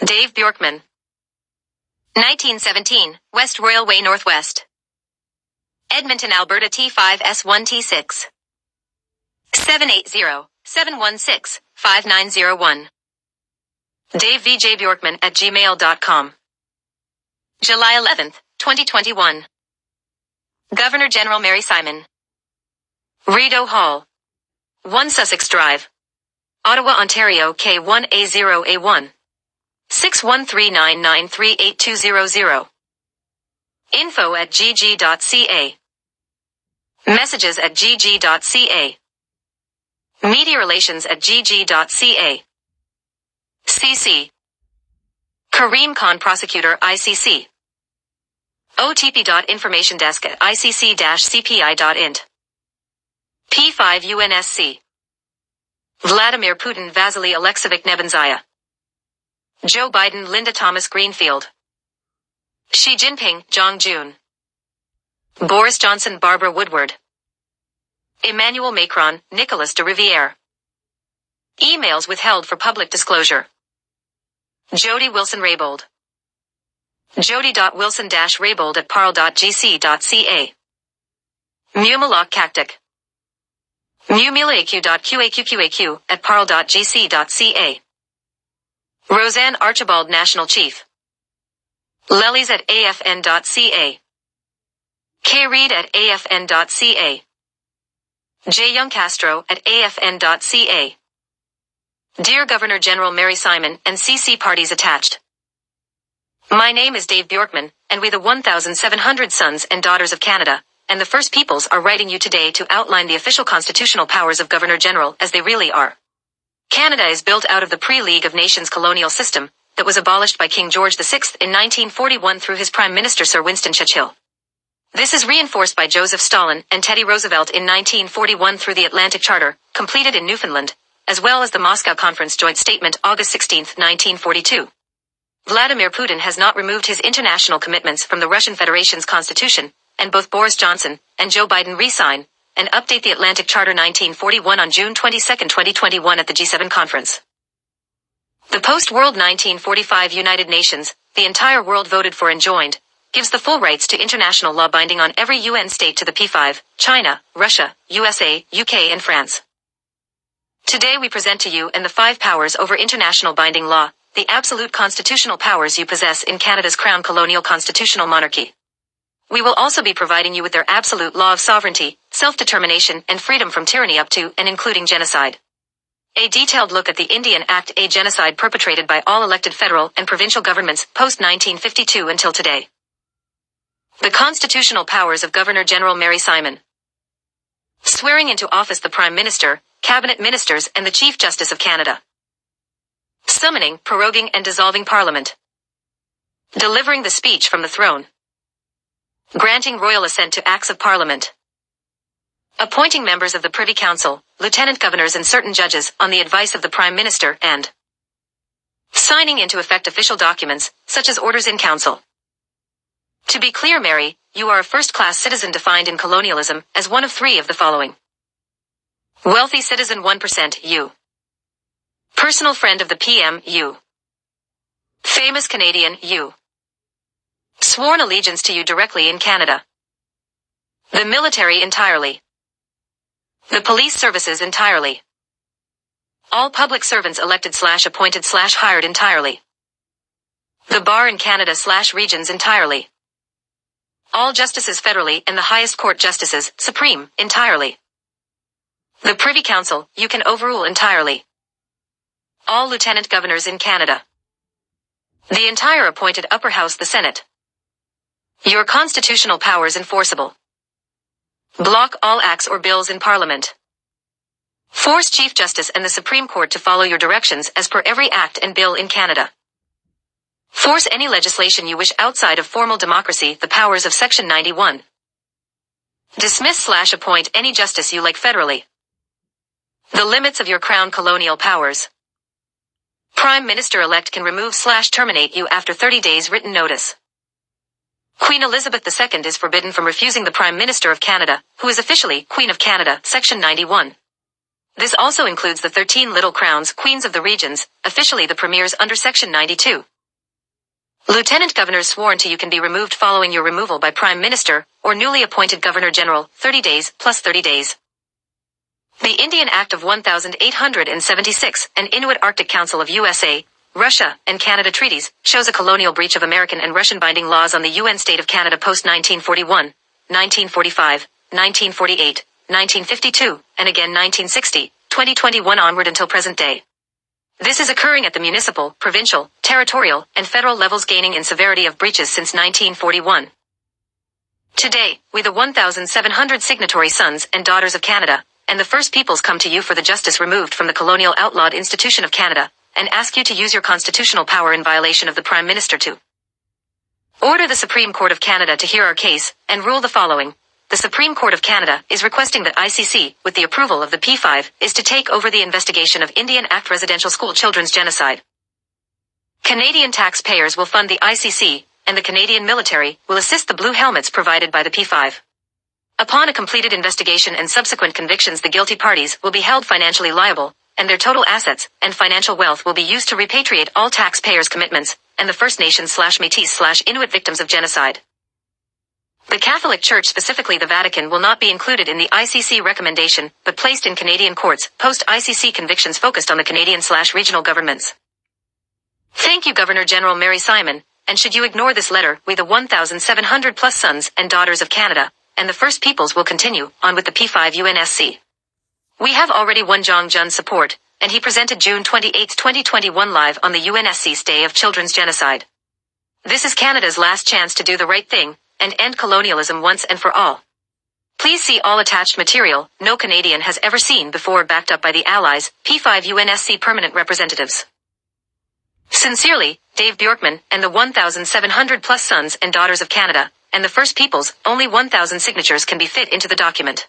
Dave Bjorkman. 1917, West Royal Way Northwest. Edmonton, Alberta T5S1T6. 780-716-5901. davevjbjorkman@gmail.com. July 11, 2021. Governor General Mary Simon. Rideau Hall. 1 Sussex Drive. Ottawa, Ontario K1A0A1. 61399382000. info@gg.ca. messages@gg.ca. media relations@gg.ca. cc. Kareem Khan, Prosecutor, ICC. otp.informationdesk@icc-cpi.int. P5 UNSC. Vladimir Putin, Vasily Alexeyevich Nebenzaya. Joe Biden, Linda Thomas Greenfield. Xi Jinping, Zhang Jun. Boris Johnson, Barbara Woodward. Emmanuel Macron, Nicolas de Riviere. Emails withheld for public disclosure. Jody Wilson-Raybould. jody.wilson-raybould@parle.gc.ca. Mumalak Kaktik. mumilaq.qaqqaq@parle.gc.ca. Roseanne Archibald, National Chief. lelies@afn.ca. K. Reid@afn.ca. J. Young Castro @afn.ca. Dear Governor General Mary Simon and CC parties attached. My name is Dave Bjorkman, and we the 1,700 sons and daughters of Canada, and the First Peoples are writing you today to outline the official constitutional powers of Governor General as they really are. Canada is built out of the pre-League of Nations colonial system that was abolished by King George VI in 1941 through his Prime Minister Sir Winston Churchill. This is reinforced by Joseph Stalin and Teddy Roosevelt in 1941 through the Atlantic Charter, completed in Newfoundland, as well as the Moscow Conference Joint Statement August 16, 1942. Vladimir Putin has not removed his international commitments from the Russian Federation's constitution, and both Boris Johnson and Joe Biden re-sign and update the Atlantic Charter 1941 on June 22, 2021 at the G7 conference. The post-World 1945 United Nations, the entire world voted for and joined, gives the full rights to international law binding on every UN state to the P5, China, Russia, USA, UK and France. Today we present to you and the 5 powers over international binding law, the absolute constitutional powers you possess in Canada's Crown Colonial Constitutional Monarchy. We will also be providing you with their absolute law of sovereignty, self-determination and freedom from tyranny up to and including genocide. A detailed look at the Indian Act, a genocide perpetrated by all elected federal and provincial governments post-1952 until today. The constitutional powers of Governor General Mary Simon. Swearing into office the Prime Minister, Cabinet Ministers and the Chief Justice of Canada. Summoning, proroguing and dissolving Parliament. Delivering the speech from the throne. Granting royal assent to Acts of Parliament. Appointing members of the Privy Council, lieutenant governors and certain judges on the advice of the Prime Minister and signing into effect official documents, such as orders in council. To be clear, Mary, you are a first-class citizen defined in colonialism as one of 3 of the following. Wealthy citizen 1% you. Personal friend of the PM you. Famous Canadian you. Sworn allegiance to you directly in Canada. The military entirely. The police services entirely. All public servants elected/appointed/hired entirely. The bar in Canada/regions entirely. All justices federally and the highest court justices, supreme, entirely. The Privy Council, you can overrule entirely. All lieutenant governors in Canada. The entire appointed upper house, the Senate. Your constitutional powers enforceable. Block all acts or bills in Parliament. Force Chief Justice and the Supreme Court to follow your directions as per every act and bill in Canada. Force any legislation you wish outside of formal democracy, the powers of Section 91. Dismiss/appoint any justice you like federally. The limits of your Crown colonial powers. Prime Minister-elect can remove/terminate you after 30 days written notice. Queen Elizabeth II is forbidden from refusing the Prime Minister of Canada, who is officially Queen of Canada, Section 91. This also includes the 13 Little Crowns, Queens of the Regions, officially the Premiers under Section 92. Lieutenant governors sworn to you can be removed following your removal by Prime Minister or newly appointed Governor General, 30 days plus 30 days. The Indian Act of 1876 and Inuit Arctic Council of USA, Russia, and Canada treaties shows a colonial breach of American and Russian binding laws on the UN state of Canada post-1941, 1945, 1948, 1952, and again 1960, 2021 onward until present day. This is occurring at the municipal, provincial, territorial, and federal levels, gaining in severity of breaches since 1941. Today, we the 1,700 signatory sons and daughters of Canada, and the First Peoples come to you for the justice removed from the colonial outlawed institution of Canada, and ask you to use your constitutional power in violation of the Prime Minister to order the Supreme Court of Canada to hear our case, and rule the following. The Supreme Court of Canada is requesting that ICC, with the approval of the P5, is to take over the investigation of Indian Act residential school children's genocide. Canadian taxpayers will fund the ICC, and the Canadian military will assist the blue helmets provided by the P5. Upon a completed investigation and subsequent convictions, the guilty parties will be held financially liable, and their total assets and financial wealth will be used to repatriate all taxpayers' commitments, and the First Nations/Métis/Inuit victims of genocide. The Catholic Church, specifically the Vatican, will not be included in the ICC recommendation, but placed in Canadian courts. Post-ICC convictions focused on the Canadian/regional governments. Thank you, Governor General Mary Simon, and should you ignore this letter, we the 1,700 plus sons and daughters of Canada, and the First Peoples will continue on with the P5 UNSC. We have already won Jong Jun's support, and he presented June 28, 2021 live on the UNSC's Day of Children's Genocide. This is Canada's last chance to do the right thing, and end colonialism once and for all. Please see all attached material no Canadian has ever seen before, backed up by the Allies, P5 UNSC permanent representatives. Sincerely, Dave Bjorkman, and the 1,700 plus sons and daughters of Canada, and the First Peoples. Only 1,000 signatures can be fit into the document.